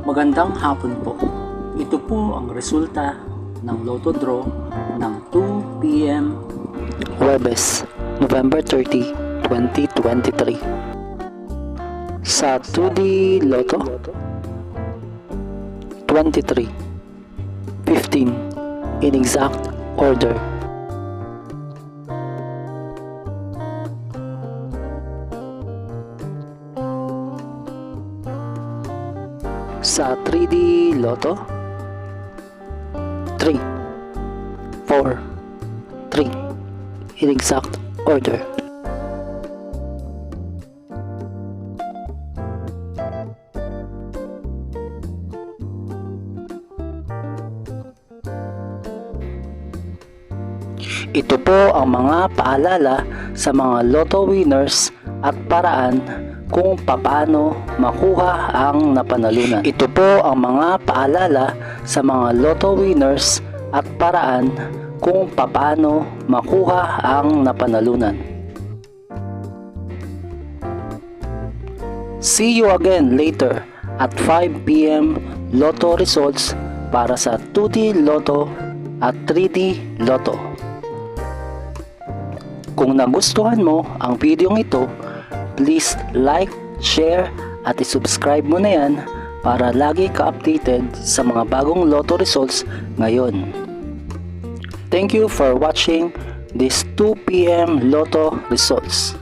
Magandang hapon po. Ito po ang resulta ng Lotto Draw ng 2 p.m. Huwebes, November 30, 2023. Sa 2D Lotto, 23, 15, in exact order. Sa 3D Lotto, 3, 4, 3, in exact order. Ito po ang mga paalala sa mga Lotto winners at paraan kung paano makuha ang napanalunan. Ito po ang mga paalala sa mga Lotto winners at paraan kung paano makuha ang napanalunan. See you again later at 5 p.m. Lotto results para sa 2D Lotto at 3D Lotto. Kung nagustuhan mo ang video ito, please like, share at isubscribe mo na yan para lagi ka-updated sa mga bagong Lotto results ngayon. Thank you for watching this 2 p.m. Lotto results.